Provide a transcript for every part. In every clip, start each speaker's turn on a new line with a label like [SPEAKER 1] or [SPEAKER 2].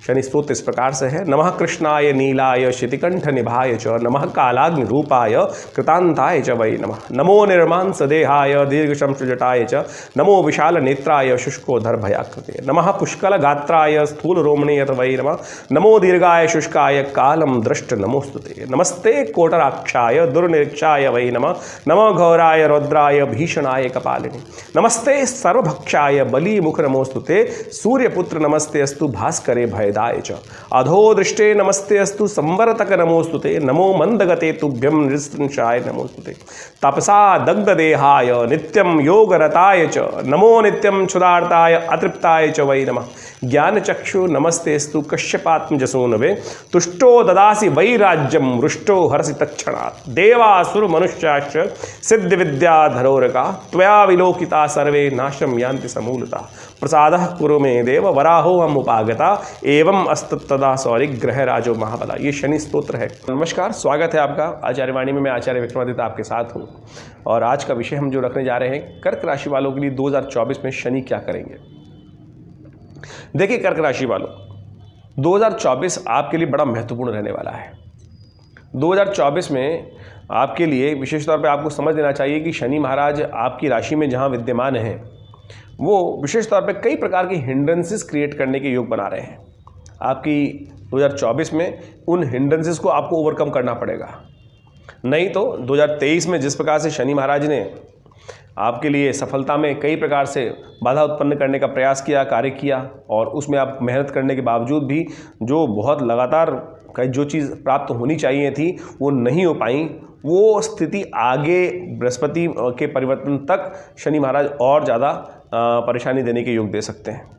[SPEAKER 1] शनि स्तोत्र इस प्रकार से है। नमः कृष्णाय नीलाय शितिकंठ निभाय च, नमः कालाग्नि रूपाय कृतांताय च वै नमः। नमो निर्मांस देहाय दीर्घशंशुजटाय च, नमो विशाल नेत्राय शुष्कोधर भयाकृते, नमः पुष्कल गात्राय स्थूल रोमणे यत वै नमः। नमो दीर्घाय शुष्काय कालम दृष्ट नमोस्तुते, नमस्ते कोटराक्षाय दुर्निरीक्षाय वै नमः। नमो घोराय रौद्राय भीषणाय कपालिनी, नमस्ते सर्वभक्षाय बली मुख नमोस्तुते। सूर्यपुत्र नमस्ते अस्तु भास्करे भयदाय च, अधो दृष्टे नमस्ते अस्तु संवरतक नमोस्तुते। नमो मंदगते तुभ्यम नृशंसाय नमोस्तुते, तपसा दग्ध देहाय नित्यम योगरताय च, नमो नित्यम क्षुधार्ताय अतृप्ताय च वै नमः। ज्ञान चक्षु नमस्तेस्तु कश्यपात्मजसूनवे, तुष्टो ददासि वैराज्यम रुष्टो हरसि तत्क्षणात्। देवासुर मनुष्याश्च सिद्ध विद्याधरोरका, त्वया विलोकिता सर्वे नाशम यान्ति समूलता। प्रसादः कुरु मे देव वराहो हम उपागता, एवं अस्तदा सौरि ग्रह राजो महाबला। ये शनि स्तोत्र है। नमस्कार, स्वागत है आपका आचार्यवाणी में। मैं आचार्य विक्रमादित्य आपके साथ हूँ और आज का विषय हम जो रखने जा रहे हैं, कर्क राशि वालों के लिए 2024 में शनि क्या करेंगे। देखिए कर्क राशि वालों, 2024 आपके लिए बड़ा महत्वपूर्ण रहने वाला है। 2024 में आपके लिए विशेष तौर पे आपको समझ लेना चाहिए कि शनि महाराज आपकी राशि में जहाँ विद्यमान हैं, वो विशेष तौर पे कई प्रकार की हिंड्रेंसेस क्रिएट करने के योग बना रहे हैं। आपकी 2024 में उन हिंड्रेंसेस को आपको ओवरकम करना पड़ेगा, नहीं तो 2023 में जिस प्रकार से शनि महाराज ने आपके लिए सफलता में कई प्रकार से बाधा उत्पन्न करने का प्रयास किया, कार्य किया, और उसमें आप मेहनत करने के बावजूद भी जो बहुत लगातार जो चीज़ प्राप्त होनी चाहिए थी वो नहीं हो पाई, वो स्थिति आगे बृहस्पति के परिवर्तन तक शनि महाराज और ज़्यादा परेशानी देने के योग दे सकते हैं।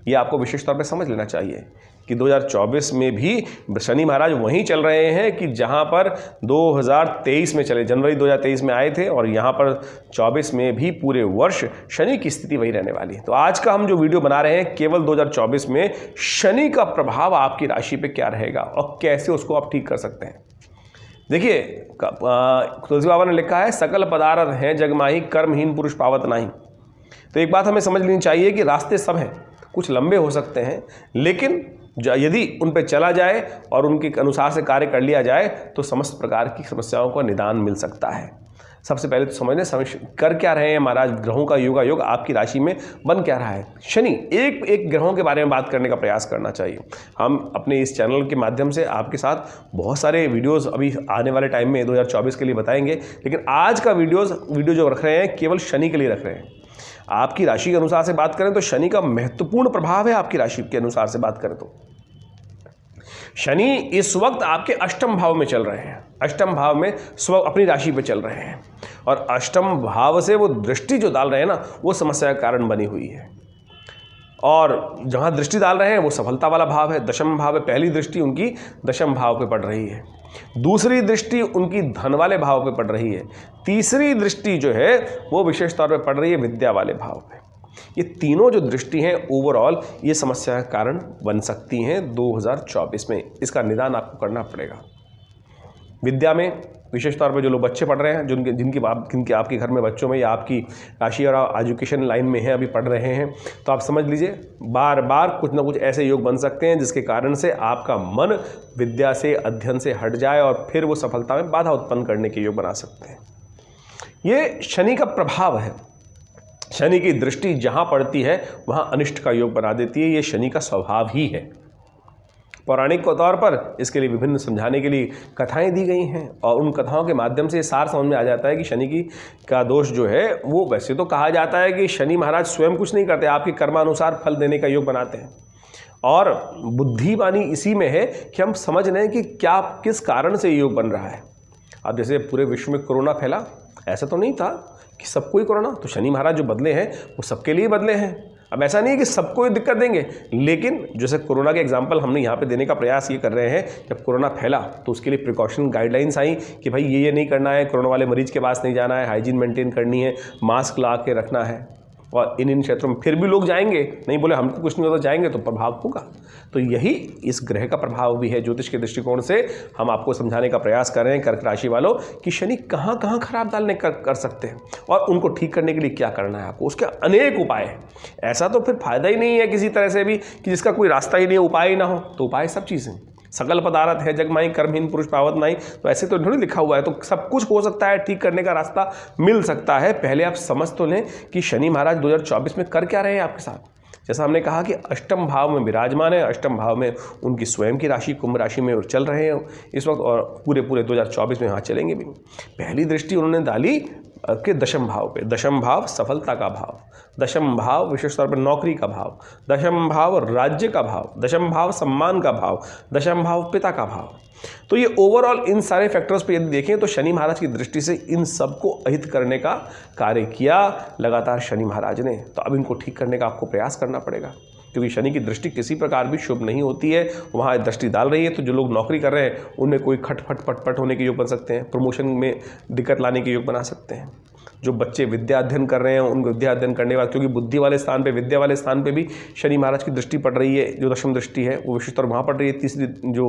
[SPEAKER 1] ये आपको विशेष तौर पे समझ लेना चाहिए कि 2024 में भी शनि महाराज वहीं चल रहे हैं कि जहां पर 2023 में चले, जनवरी 2023 में आए थे, और यहां पर 24 में भी पूरे वर्ष शनि की स्थिति वही रहने वाली है। तो आज का हम जो वीडियो बना रहे हैं, केवल 2024 में शनि का प्रभाव आपकी राशि पे क्या रहेगा और कैसे उसको आप ठीक कर सकते हैं। देखिए तुलसी बाबा ने लिखा है, सकल पदार्थ हैं जगमाही, कर्महीन पुरुष पावत नहीं। तो एक बात हमें समझ लेनी चाहिए कि रास्ते सब हैं, कुछ लंबे हो सकते हैं, लेकिन यदि उन पर चला जाए और उनके अनुसार से कार्य कर लिया जाए तो समस्त प्रकार की समस्याओं का निदान मिल सकता है। सबसे पहले तो समझ लें कर क्या रहे हैं महाराज, ग्रहों का योग आपकी राशि में बन क्या रहा है। शनि एक एक ग्रहों के बारे में बात करने का प्रयास करना चाहिए। हम अपने इस चैनल के माध्यम से आपके साथ बहुत सारे वीडियोस अभी आने वाले टाइम में 2024 के लिए बताएंगे, लेकिन आज का वीडियो जो रख रहे हैं केवल शनि के लिए रख रहे हैं। आपकी राशि के अनुसार से बात करें तो शनि का महत्वपूर्ण प्रभाव है। आपकी राशि के अनुसार से बात करें तो शनि इस वक्त आपके अष्टम भाव में चल रहे हैं। अष्टम भाव में अपनी राशि पे चल रहे हैं, और अष्टम भाव से वो दृष्टि जो डाल रहे हैं ना, वो समस्या का कारण बनी हुई है। और जहाँ दृष्टि डाल रहे हैं वो सफलता वाला भाव है, दशम भाव है। पहली दृष्टि उनकी दशम भाव पे पड़ रही है, दूसरी दृष्टि उनकी धन वाले भाव पे पड़ रही है, तीसरी दृष्टि जो है वो विशेष तौर पे पड़ रही है विद्या वाले भाव पे। ये तीनों जो दृष्टि हैं ओवरऑल ये समस्या का कारण बन सकती हैं 2024 में। इसका निदान आपको करना पड़ेगा। विद्या में विशेष तौर पे जो लोग बच्चे पढ़ रहे हैं, जिनके आपके घर में बच्चों में या आपकी राशि और एजुकेशन लाइन में है, अभी पढ़ रहे हैं, तो आप समझ लीजिए बार बार कुछ ना कुछ ऐसे योग बन सकते हैं जिसके कारण से आपका मन विद्या से, अध्ययन से हट जाए और फिर वो सफलता में बाधा उत्पन्न करने के योग बना सकते हैं। ये शनि का प्रभाव है। शनि की दृष्टि जहाँ पड़ती है वहाँ अनिष्ट का योग बना देती है। ये शनि का स्वभाव ही है। पौराणिक तौर पर इसके लिए विभिन्न समझाने के लिए कथाएं दी गई हैं, और उन कथाओं के माध्यम से सार समझ में आ जाता है कि शनि का दोष जो है वो, वैसे तो कहा जाता है कि शनि महाराज स्वयं कुछ नहीं करते, आपके कर्मानुसार फल देने का योग बनाते हैं। और बुद्धिमानी इसी में है कि हम समझ लें कि क्या किस कारण से योग बन रहा है। अब जैसे पूरे विश्व में कोरोना फैला, ऐसा तो नहीं था कि सबको ही कोरोना, तो शनि महाराज जो बदले हैं वो सबके लिए बदले हैं। अब ऐसा नहीं है कि सबको दिक्कत देंगे, लेकिन जैसे कोरोना के एग्जाम्पल हमने यहाँ पे देने का प्रयास ये कर रहे हैं। जब कोरोना फैला तो उसके लिए प्रिकॉशन गाइडलाइंस आई कि भाई ये नहीं करना है, कोरोना वाले मरीज के पास नहीं जाना है, हाइजीन मेंटेन करनी है, मास्क ला के रखना है। और इन क्षेत्रों में फिर भी लोग जाएंगे, नहीं बोले हमको कुछ नहीं होता, जाएंगे तो प्रभाव होगा। तो यही इस ग्रह का प्रभाव भी है। ज्योतिष के दृष्टिकोण से हम आपको समझाने का प्रयास कर रहे हैं कर्क राशि वालों कि शनि कहाँ कहाँ खराब डालने कर सकते हैं और उनको ठीक करने के लिए क्या करना है आपको। उसके अनेक उपाय हैं। ऐसा तो फिर फायदा ही नहीं है किसी तरह से भी कि जिसका कोई रास्ता ही नहीं है, उपाय ही ना हो। तो उपाय सब चीज़ें, सकल पदार्थ है जगमाई कर्महीन पुरुष पावत नहीं, तो ऐसे तो थोड़ी लिखा हुआ है। तो सब कुछ हो सकता है, ठीक करने का रास्ता मिल सकता है। पहले आप समझ तो लें कि शनि महाराज 2024 में कर क्या रहे हैं आपके साथ। जैसा हमने कहा कि अष्टम भाव में विराजमान है, अष्टम भाव में उनकी स्वयं की राशि कुंभ राशि में चल रहे हैं इस वक्त, और पूरे 2024 में यहाँ चलेंगे भी। पहली दृष्टि उन्होंने डाली के दशम भाव पे। दशम भाव सफलता का भाव, दशम भाव विशेष तौर पर नौकरी का भाव, दशम भाव राज्य का भाव, दशम भाव सम्मान का भाव, दशम भाव पिता का भाव। तो ये ओवरऑल इन सारे फैक्टर्स पे यदि देखें तो शनि महाराज की दृष्टि से इन सबको अहित करने का कार्य किया लगातार शनि महाराज ने। तो अब इनको ठीक करने का आपको प्रयास करना पड़ेगा, क्योंकि शनि की दृष्टि किसी प्रकार भी शुभ नहीं होती है। वहाँ दृष्टि डाल रही है तो जो लोग नौकरी कर रहे हैं उनमें कोई खटपट पटपट होने के योग बन सकते हैं, प्रमोशन में दिक्कत लाने के योग बना सकते हैं। जो बच्चे विद्या अध्ययन कर रहे हैं उनको विद्या अध्ययन करने वाले, क्योंकि बुद्धि वाले स्थान पे, विद्या वाले स्थान पे भी शनि महाराज की दृष्टि पड़ रही है। जो दशम दृष्टि है वो विशेषतौर वहाँ पड़ रही है, तीसरी जो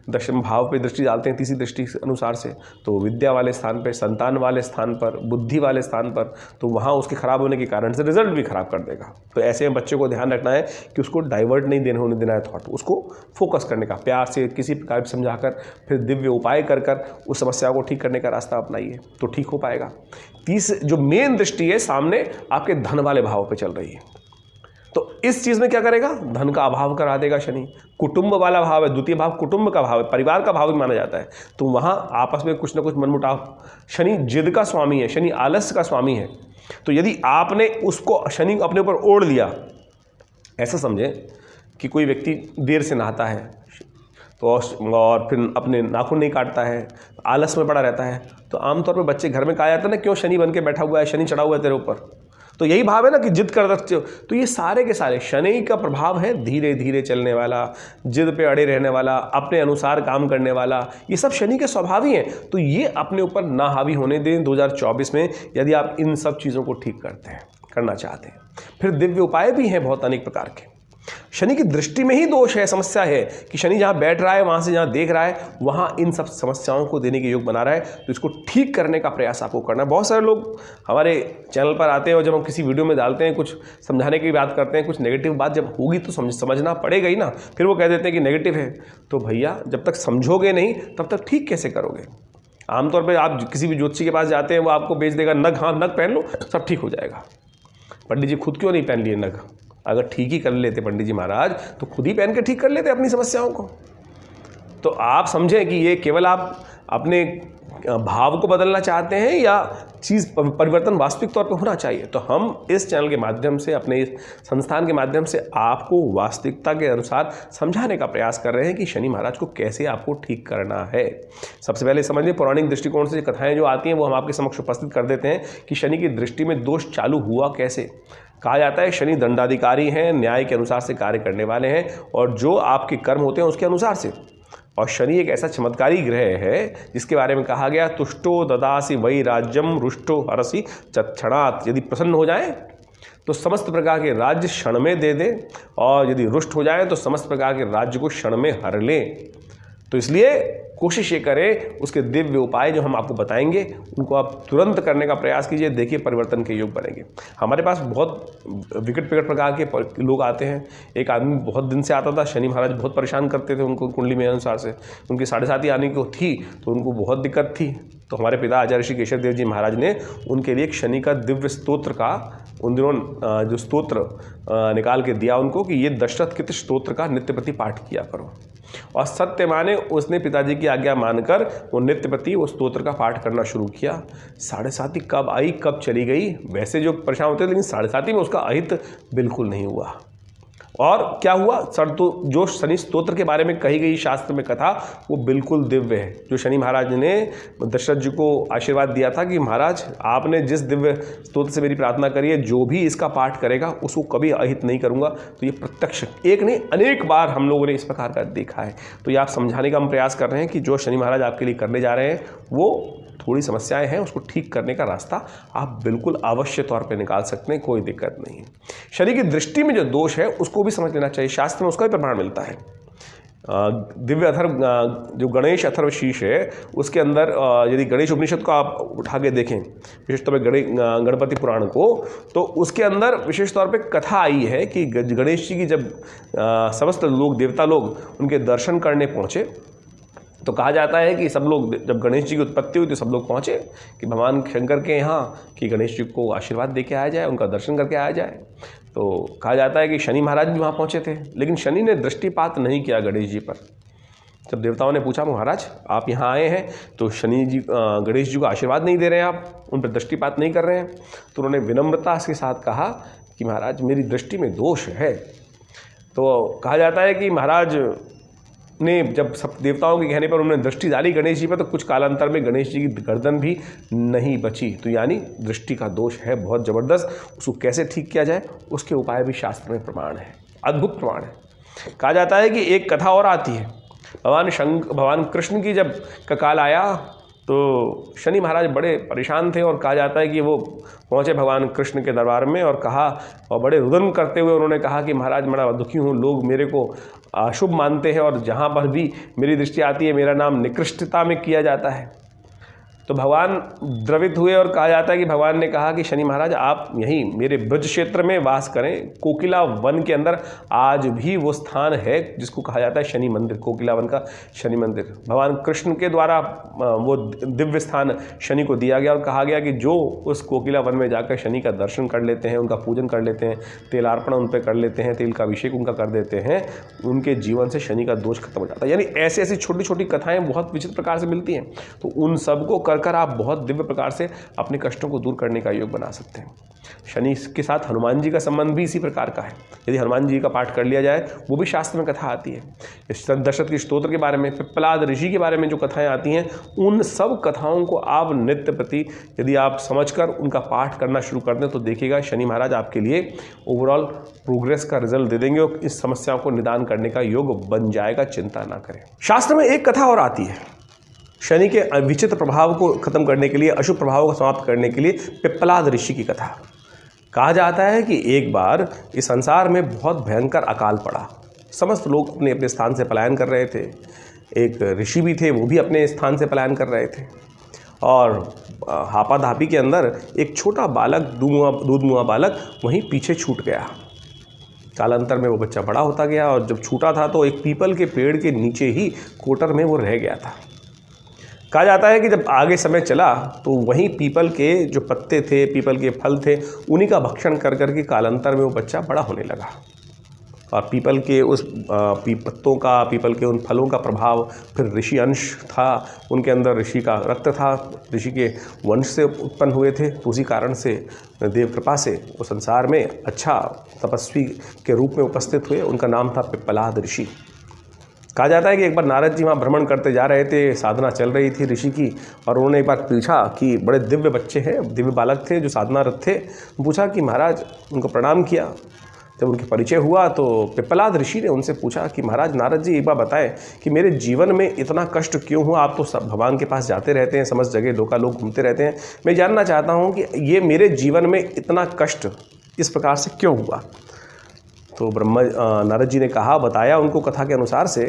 [SPEAKER 1] दशम भाव पे दृष्टि डालते हैं तीसरी दृष्टि के अनुसार से, तो विद्या वाले स्थान पे, संतान वाले स्थान पर, बुद्धि वाले स्थान पर, तो वहाँ उसके खराब होने के कारण से रिजल्ट भी खराब कर देगा। तो ऐसे में बच्चे को ध्यान रखना है कि उसको डाइवर्ट नहीं होने देना है थॉट, उसको फोकस करने का, प्यार से किसी प्रकार से समझाकर फिर दिव्य उपाय कर उस समस्या को ठीक करने का रास्ता अपनाइए तो ठीक हो पाएगा। जो मेन दृष्टि है सामने आपके धन वाले भाव पे चल रही है, तो इस चीज में क्या करेगा, धन का अभाव करा देगा शनि। कुटुंब वाला भाव है, द्वितीय भाव कुटुंब का भाव है, परिवार का भाव भी माना जाता है, तो वहां आपस में कुछ ना कुछ मनमुटाव। शनि जिद का स्वामी है, शनि आलस्य का स्वामी है। तो यदि आपने उसको शनि अपने ऊपर ओढ़ लिया, ऐसा समझें कि कोई व्यक्ति देर से नहाता है तो और फिर अपने नाखून नहीं काटता है, आलस में पड़ा रहता है, तो आमतौर पे बच्चे घर में कहा जाता है ना, क्यों शनि बन के बैठा हुआ है, शनि चढ़ा हुआ है तेरे ऊपर। तो यही भाव है ना कि जिद कर रखते हो। तो ये सारे के सारे शनि का प्रभाव है, धीरे धीरे चलने वाला, जिद पे अड़े रहने वाला, अपने अनुसार काम करने वाला, ये सब शनि के स्वभाव ही हैं। तो ये अपने ऊपर ना हावी होने दें 2024 में, यदि आप इन सब चीज़ों को ठीक करना चाहते हैं। फिर दिव्य उपाय भी हैं बहुत अनेक प्रकार के। शनि की दृष्टि में ही दोष है, समस्या है कि शनि जहाँ बैठ रहा है, वहाँ से जहाँ देख रहा है, वहाँ इन सब समस्याओं को देने के योग बना रहा है। तो इसको ठीक करने का प्रयास आपको करना है। बहुत सारे लोग हमारे चैनल पर आते हैं और जब हम किसी वीडियो में डालते हैं, कुछ समझाने की बात करते हैं, कुछ नेगेटिव बात जब होगी तो समझना पड़ेगा ही ना। फिर वो कह देते हैं कि नेगेटिव है, तो भैया जब तक समझोगे नहीं तब तक ठीक कैसे करोगे। आमतौर पर आप किसी भी ज्योतिषी के पास जाते हैं, वो आपको बेच देगा नग, हाँ नग पहन लो सब ठीक हो जाएगा। पंडित जी खुद क्यों नहीं पहन लिए नग? अगर ठीक ही कर लेते पंडित जी महाराज तो खुद ही पहन के ठीक कर लेते अपनी समस्याओं को। तो आप समझें कि ये केवल आप अपने भाव को बदलना चाहते हैं या चीज़ परिवर्तन वास्तविक तौर पर होना चाहिए। तो हम इस चैनल के माध्यम से, अपने इस संस्थान के माध्यम से आपको वास्तविकता के अनुसार समझाने का प्रयास कर रहे हैं कि शनि महाराज को कैसे आपको ठीक करना है। सबसे पहले समझिए, पौराणिक दृष्टिकोण से कथाएं जो आती हैं वो हम आपके समक्ष उपस्थित कर देते हैं कि शनि की दृष्टि में दोष चालू हुआ कैसे। कहा जाता है शनि दंडाधिकारी हैं, न्याय के अनुसार से कार्य करने वाले हैं, और जो आपके कर्म होते हैं उसके अनुसार से। और शनि एक ऐसा चमत्कारी ग्रह है जिसके बारे में कहा गया, तुष्टो ददासी वै राज्यम रुष्टो हरसी चक्षणात्। यदि प्रसन्न हो जाए तो समस्त प्रकार के राज्य क्षण में दे दे, और यदि रुष्ट हो जाए तो समस्त प्रकार के राज्य को क्षण में हर ले। तो इसलिए कोशिश ये करें, उसके दिव्य उपाय जो हम आपको बताएंगे उनको आप तुरंत करने का प्रयास कीजिए, देखिए परिवर्तन के योग बनेंगे। हमारे पास बहुत विकट प्रकार के लोग आते हैं। एक आदमी बहुत दिन से आता था, शनि महाराज बहुत परेशान करते थे उनको कुंडली में अनुसार से, उनकी 7.5 आने को थी तो उनको बहुत दिक्कत थी। तो हमारे पिता आचार्य श्री केशव देव जी महाराज ने उनके लिए एक शनि का दिव्य स्तोत्र का उन दिनों जो स्तोत्र निकाल के दिया उनको कि ये दशरथ कृत स्तोत्र का नित्य प्रति पाठ किया करो। और सत्य माने उसने पिताजी की आज्ञा मानकर वो नित्य प्रति वो स्तोत्र का पाठ करना शुरू किया। 7.5 कब आई कब चली गई, वैसे जो परेशान होते थे, लेकिन 7.5 में उसका अहित बिल्कुल नहीं हुआ। और क्या हुआ सर, तो जो शनि स्तोत्र के बारे में कही गई शास्त्र में कथा वो बिल्कुल दिव्य है। जो शनि महाराज ने दशरथ जी को आशीर्वाद दिया था कि महाराज आपने जिस दिव्य स्तोत्र से मेरी प्रार्थना करी है, जो भी इसका पाठ करेगा उसको कभी अहित नहीं करूंगा। तो ये प्रत्यक्ष एक नहीं अनेक बार हम लोगों ने इस प्रकार का देखा है। तो ये आप समझाने का हम प्रयास कर रहे हैं कि जो शनि महाराज आपके लिए करने जा रहे हैं वो थोड़ी समस्याएं हैं, उसको ठीक करने का रास्ता आप बिल्कुल अवश्य तौर पे निकाल सकते हैं, कोई दिक्कत नहीं है। शनि की दृष्टि में जो दोष है उसको भी समझ लेना चाहिए, शास्त्र में उसका भी प्रमाण मिलता है। दिव्य अथर्व जो गणेश अथर्व शीर्ष है उसके अंदर यदि गणेश उपनिषद को आप उठा के देखें, विशेष तौर पर गणपति पुराण को, तो उसके अंदर विशेष तौर पे कथा आई है कि गणेश जी की जब समस्त लोग देवता लोग उनके दर्शन करने पहुँचे तो कहा जाता है कि सब लोग जब गणेश जी की उत्पत्ति हुई तो सब लोग पहुँचे कि भगवान शंकर के यहाँ कि गणेश जी को आशीर्वाद दे के आया जाए, उनका दर्शन करके आया जाए। तो कहा जाता है कि शनि महाराज भी वहाँ पहुँचे थे, लेकिन शनि ने दृष्टिपात नहीं किया गणेश जी पर। जब देवताओं ने पूछा महाराज आप यहाँ आए हैं तो शनि जी गणेश जी को आशीर्वाद नहीं दे रहे हैं, आप उन पर दृष्टिपात नहीं कर रहे हैं, तो उन्होंने विनम्रता के साथ कहा कि महाराज मेरी दृष्टि में दोष है। तो कहा जाता है कि महाराज ने जब सब देवताओं के कहने पर उन्होंने दृष्टि डाली गणेश जी पर, तो कुछ कालांतर में गणेश जी की गर्दन भी नहीं बची। तो यानी दृष्टि का दोष है बहुत ज़बरदस्त, उसको कैसे ठीक किया जाए उसके उपाय भी शास्त्र में प्रमाण है, अद्भुत प्रमाण है। कहा जाता है कि एक कथा और आती है, भगवान कृष्ण की जब ककाल आया तो शनि महाराज बड़े परेशान थे और कहा जाता है कि वो पहुँचे भगवान कृष्ण के दरबार में और कहा, और बड़े रुदन करते हुए उन्होंने कहा कि महाराज बड़ा दुखी हूँ, लोग मेरे को अशुभ मानते हैं और जहाँ पर भी मेरी दृष्टि आती है मेरा नाम निकृष्टता में किया जाता है। तो भगवान द्रवित हुए और कहा जाता है कि भगवान ने कहा कि शनि महाराज आप यहीं मेरे ब्रज क्षेत्र में वास करें। कोकिला वन के अंदर आज भी वो स्थान है जिसको कहा जाता है शनि मंदिर, कोकिला वन का शनि मंदिर। भगवान कृष्ण के द्वारा वो दिव्य स्थान शनि को दिया गया और कहा गया कि जो उस कोकिला वन में जाकर शनि का दर्शन कर लेते हैं, उनका पूजन कर लेते हैं, तेलार्पण उन पर कर लेते हैं, तेल का अभिषेक उनका कर देते हैं, उनके जीवन से शनि का दोष खत्म हो जाता है। यानी ऐसी ऐसी छोटी छोटी कथाएँ बहुत विचित्र प्रकार से मिलती हैं। तो उन सबको कर आप बहुत दिव्य प्रकार से अपने कष्टों को दूर करने का योग बना सकते हैं। शनि के साथ हनुमान जी का संबंध भी इसी प्रकार का है। यदि हनुमान जी का पाठ कर लिया जाए, वो भी शास्त्र में कथा आती है। दशरथ के स्तोत्र के बारे में, पिप्पलाद ऋषि के बारे में जो कथाएं आती हैं, उन सब कथाओं को आप नित्य प्रति यदि आप समझकर उनका पाठ करना शुरू कर दें तो देखिएगा शनि महाराज आपके लिए ओवरऑल प्रोग्रेस का रिजल्ट दे देंगे और इस समस्या को निदान करने का योग बन जाएगा, चिंता ना करें। शास्त्र में एक कथा और आती है शनि के विचित्र प्रभाव को खत्म करने के लिए, अशुभ प्रभाव को समाप्त करने के लिए, पिप्पलाद ऋषि की कथा। कहा जाता है कि एक बार इस संसार में बहुत भयंकर अकाल पड़ा, समस्त लोग अपने अपने स्थान से पलायन कर रहे थे। एक ऋषि भी थे, वो भी अपने स्थान से पलायन कर रहे थे और हापाधापी के अंदर एक छोटा बालक, दूधमुआ बालक वहीं पीछे छूट गया। कालांतर में वो बच्चा बड़ा होता गया और जब छूटा था तो एक पीपल के पेड़ के नीचे ही कोटर में वो रह गया था। कहा जाता है कि जब आगे समय चला तो वहीं पीपल के जो पत्ते थे, पीपल के फल थे, उन्हीं का भक्षण कर करके कालांतर में वो बच्चा बड़ा होने लगा। और पीपल के उस पत्तों का, पीपल के उन फलों का प्रभाव, फिर ऋषि अंश था उनके अंदर, ऋषि का रक्त था, ऋषि के वंश से उत्पन्न हुए थे। तो उसी कारण से देव कृपा से वो संसार में अच्छा तपस्वी के रूप में उपस्थित हुए। उनका नाम था पिप्पलाद ऋषि। कहा जाता है कि एक बार नारद जी वहाँ भ्रमण करते जा रहे थे, साधना चल रही थी ऋषि की, और उन्होंने एक बार पूछा कि बड़े दिव्य बच्चे हैं, दिव्य बालक थे जो साधनारत थे, पूछा कि महाराज, उनको प्रणाम किया। जब उनके परिचय हुआ तो पिप्पलाद ऋषि ने उनसे पूछा कि महाराज नारद जी एक बार बताएं कि मेरे जीवन में इतना कष्ट क्यों हुआ? आप तो सब भगवान के पास जाते रहते हैं, समस्त जगह लोका लोग घूमते रहते हैं, मैं जानना चाहता हूँ कि ये मेरे जीवन में इतना कष्ट इस प्रकार से क्यों हुआ? तो नारद जी ने कहा, बताया उनको कथा के अनुसार से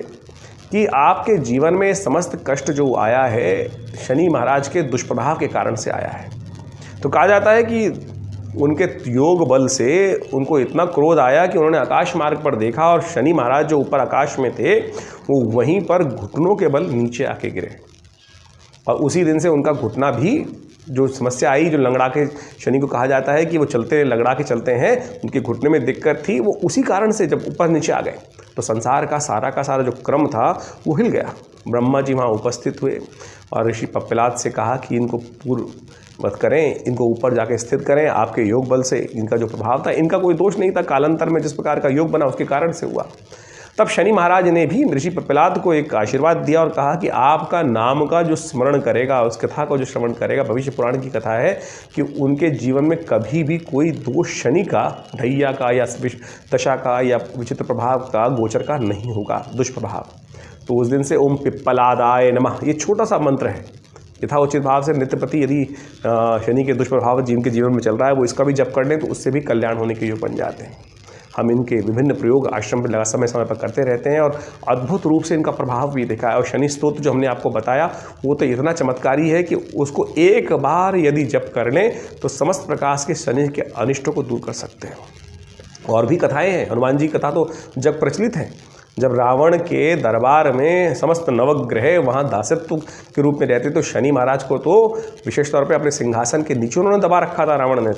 [SPEAKER 1] कि आपके जीवन में समस्त कष्ट जो आया है शनि महाराज के दुष्प्रभाव के कारण से आया है। तो कहा जाता है कि उनके योग बल से उनको इतना क्रोध आया कि उन्होंने आकाश मार्ग पर देखा और शनि महाराज जो ऊपर आकाश में थे वो वहीं पर घुटनों के बल नीचे आके गिरे और उसी दिन से उनका घुटना भी जो समस्या आई, जो लंगड़ा के शनि को कहा जाता है कि वो चलते लंगड़ा के चलते हैं, उनके घुटने में दिक्कत थी, वो उसी कारण से जब ऊपर नीचे आ गए तो संसार का सारा जो क्रम था वो हिल गया। ब्रह्मा जी वहाँ उपस्थित हुए और ऋषि पप्पलाद से कहा कि इनको पूर्ववत करें, इनको ऊपर जाके स्थित करें। आपके योग बल से इनका जो प्रभाव था, इनका कोई दोष नहीं था, कालांतर में जिस प्रकार का योग बना उसके कारण से हुआ। तब शनि महाराज ने भी ऋषि पप्पलाद को एक आशीर्वाद दिया और कहा कि आपका नाम का जो स्मरण करेगा, उस कथा को जो श्रवण करेगा, भविष्य पुराण की कथा है कि उनके जीवन में कभी भी कोई दोष शनि का, ढैया का या दशा का या विचित्र प्रभाव का, गोचर का नहीं होगा, दुष्प्रभाव। तो उस दिन से ओम पिप्पलादाय नमः, ये छोटा सा मंत्र है, यथाउचित भाव से नित्य प्रति यदि शनि के दुष्प्रभाव जिनके जीवन में चल रहा है वो इसका भी जप कर लें तो उससे भी कल्याण होने के योग बन जाते हैं। हम इनके विभिन्न प्रयोग आश्रम में समय समय पर करते रहते हैं और अद्भुत रूप से इनका प्रभाव भी देखा है। और शनि स्तोत्र जो हमने आपको बताया वो तो इतना चमत्कारी है कि उसको एक बार यदि जप कर लें तो समस्त प्रकार के शनि के अनिष्टों को दूर कर सकते हैं। और भी कथाएँ हैं, हनुमान जी कथा तो जग प्रचलित है। जब रावण के दरबार में समस्त नवग्रह वहाँ दासत्व के रूप में रहते तो शनि महाराज को तो विशेष तौर पे अपने सिंहासन के नीचे उन्होंने दबा रखा था रावण ने।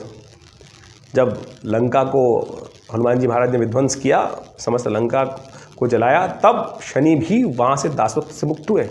[SPEAKER 1] जब लंका को हनुमान जी महाराज ने विध्वंस किया, समस्त लंका को जलाया, तब शनि भी वहाँ से दासत्व से मुक्त हुए।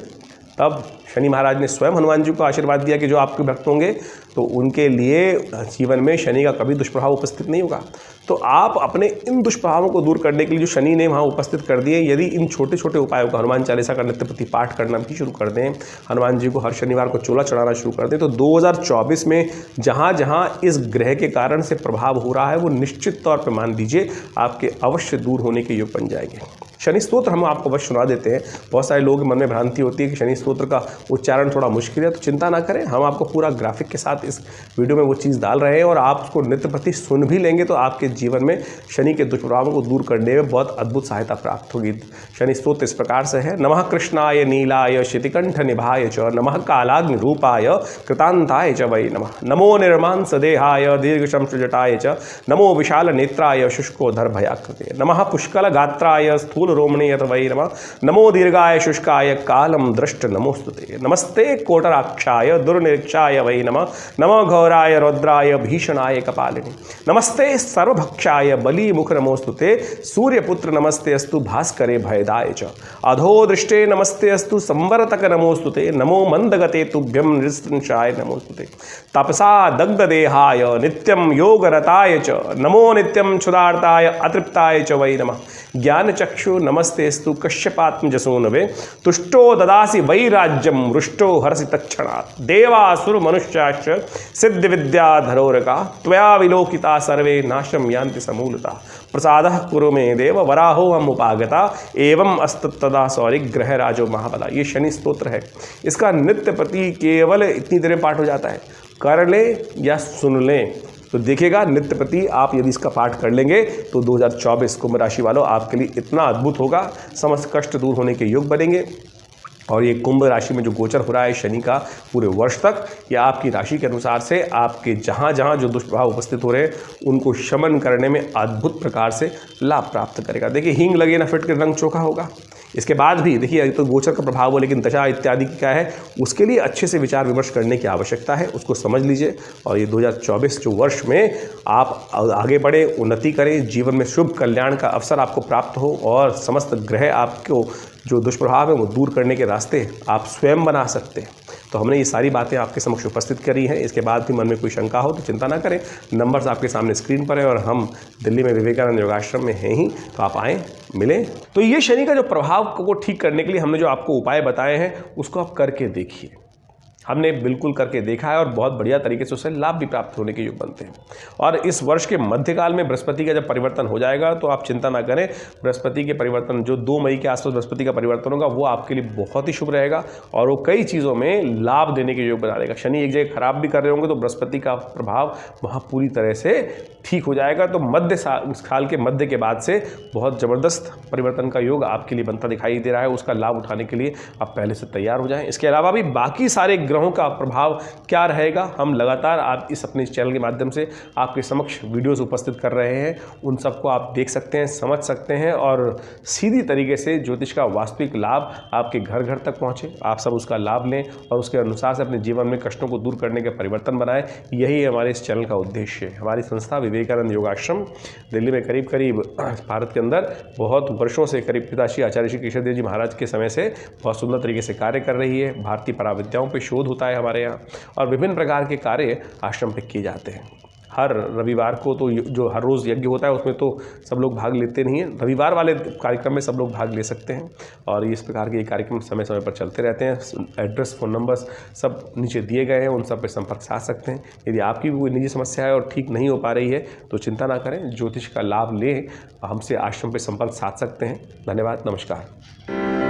[SPEAKER 1] तब शनि महाराज ने स्वयं हनुमान जी को आशीर्वाद दिया कि जो आपके भक्त होंगे तो उनके लिए जीवन में शनि का कभी दुष्प्रभाव उपस्थित नहीं होगा। तो आप अपने इन दुष्प्रभावों को दूर करने के लिए जो शनि ने वहाँ उपस्थित कर दिए, यदि इन छोटे छोटे उपायों का, हनुमान चालीसा का नित्य प्रति पाठ करना भी शुरू कर दें, हनुमान जी को हर शनिवार को चोला चढ़ाना शुरू कर दें, तो 2024 में जहाँ जहाँ इस ग्रह के कारण से प्रभाव हो रहा है वो निश्चित तौर पर मान लीजिए आपके अवश्य दूर होने के योग बन जाएंगे। शनि स्तोत्र हम आपको अवश्य सुना देते हैं। बहुत सारे लोगों के मन में भ्रांति होती है कि शनि स्तोत्र का उच्चारण थोड़ा मुश्किल है, तो चिंता ना करें, हम आपको पूरा ग्राफिक के साथ इस वीडियो में वो चीज़ डाल रहे हैं और आप उसको नित्य प्रति सुन भी लेंगे तो आपके जीवन में शनि के दुष्प्रभावों को दूर करने में बहुत अद्भुत सहायता प्राप्त होगी। शनि स्तोत्र इस प्रकार से है। नमः कृष्णाय नीलाय शितिकंठ निभाय च, नमः कालाग्नि रूपाय कृतांताय च वै नमः, नमो निर्मांस देहाय दीर्घशंसुजटाय च, नमो विशाल नेत्राय शुष्कोधर भयाकृते, नमः पुष्कल गात्राय स्थूल रोमणे यत वै नमः, नमो दीर्घाय शुष्काय कालम दृष्ट नमोस्तुते, नमस्ते कोटराक्षाय दुर्निरीक्षाय वै नमः, नमो घोराय रौद्राय भीषणाय कपालिने, नमस्ते सर्वभक्षाय बली मुख नमोस्तुते, सूर्यपुत्र नमस्ते अस्तु भास्करे भयदाय च, अधो दृष्टे नमस्ते अस्तु संवरतक नमोस्तुते, नमो मंदगते तुभ्यम नृशंसाय नमोस्तुते, तपसा दग्ध देहाय नित्यम योगरताय च, नमो नित्यम क्षुधार्ताय अतृप्ताय च वै नमः, ज्ञान चक्षु नमस्तेस्तु कश्यपात्मजसूनवे, तुष्टो ददासि वैराज्यम रुष्टो हरसि तत्क्षणात्, देवासुर मनुष्याश्च सिद्ध विद्याधरोरका, त्वया विलोकिता सर्वे नाशम यान्ति समूलता, प्रसादः कुरु मे देव वराहो हम उपागता, एवं अस्तदा सौरि ग्रह राजो महाबला। ये शनि स्तोत्र है। इसका नित्य प्रति केवल इतनी देर में पाठ हो जाता है। कर लें या सुन लें तो देखिएगा नित्य प्रति आप यदि इसका पाठ कर लेंगे तो 2024 कुंभ राशि वालों आपके लिए इतना अद्भुत होगा, समस्त कष्ट दूर होने के योग बनेंगे। और ये कुंभ राशि में जो गोचर हो रहा है शनि का पूरे वर्ष तक, या आपकी राशि के अनुसार से आपके जहाँ जहाँ जो दुष्प्रभाव उपस्थित हो रहे हैं उनको शमन करने में अद्भुत प्रकार से लाभ प्राप्त करेगा। देखिए हींग लगे ना फिट के रंग चोखा होगा। इसके बाद भी देखिए तो गोचर का प्रभाव हो, लेकिन दशा इत्यादि की क्या है उसके लिए अच्छे से विचार विमर्श करने की आवश्यकता है, उसको समझ लीजिए। और ये 2024 जो वर्ष में आप आगे बढ़े, उन्नति करें, जीवन में शुभ कल्याण का अवसर आपको प्राप्त हो और समस्त ग्रह आपको जो दुष्प्रभाव है वो दूर करने के रास्ते आप स्वयं बना सकते हैं। तो हमने ये सारी बातें आपके समक्ष उपस्थित करी हैं। इसके बाद भी मन में कोई शंका हो तो चिंता ना करें, नंबर्स आपके सामने स्क्रीन पर है और हम दिल्ली में विवेकानंद योगाश्रम में हैं ही, तो आप आएँ मिलें। तो ये शनि का जो प्रभाव को ठीक करने के लिए हमने जो आपको उपाय बताए हैं उसको आप करके देखिए। हमने बिल्कुल करके देखा है और बहुत बढ़िया तरीके से उससे लाभ भी प्राप्त होने के योग बनते हैं। और इस वर्ष के मध्यकाल में बृहस्पति का जब परिवर्तन हो जाएगा तो आप चिंता ना करें, बृहस्पति के परिवर्तन जो 2 मई के आसपास बृहस्पति का परिवर्तन होगा वो आपके लिए बहुत ही शुभ रहेगा और वो कई चीज़ों में लाभ देने के योग बना देगा। शनि एक जगह खराब भी कर रहे होंगे तो बृहस्पति का प्रभाव वहाँ पूरी तरह से ठीक हो जाएगा। तो मध्य साल के मध्य के बाद से बहुत ज़बरदस्त परिवर्तन का योग आपके लिए बनता दिखाई दे रहा है। उसका लाभ उठाने के लिए आप पहले से तैयार हो जाएं। इसके अलावा भी बाकी सारे ग्रहों का प्रभाव क्या रहेगा, हम लगातार आप इस अपने चैनल के माध्यम से आपके समक्ष वीडियोस उपस्थित कर रहे हैं। उन सबको आप देख सकते हैं, समझ सकते हैं और सीधी तरीके से ज्योतिष का वास्तविक लाभ आपके घर घर तक पहुँचे, आप सब उसका लाभ लें और उसके अनुसार से अपने जीवन में कष्टों को दूर करने के परिवर्तन बनाएं। यही हमारे इस चैनल का उद्देश्य है। हमारी संस्था विवेकानंद योगाश्रम दिल्ली में करीब भारत के अंदर बहुत वर्षों से करीब पिताश्री आचार्य श्री केशव देव जी महाराज के समय से बहुत सुंदर तरीके से कार्य कर रही है। भारतीय पराविद्याओं पे शोध होता है हमारे यहाँ और विभिन्न प्रकार के कार्य आश्रम पे किए जाते हैं। हर रविवार को तो जो हर रोज़ यज्ञ होता है उसमें तो सब लोग भाग लेते नहीं हैं, रविवार वाले कार्यक्रम में सब लोग भाग ले सकते हैं और इस प्रकार के ये कार्यक्रम समय समय पर चलते रहते हैं। एड्रेस, फ़ोन नंबर्स सब नीचे दिए गए हैं, उन सब पर संपर्क साध सकते हैं। यदि आपकी भी कोई निजी समस्या है और ठीक नहीं हो पा रही है तो चिंता ना करें, ज्योतिष का लाभ लें, हमसे आश्रम पर संपर्क साध सकते हैं। धन्यवाद, नमस्कार।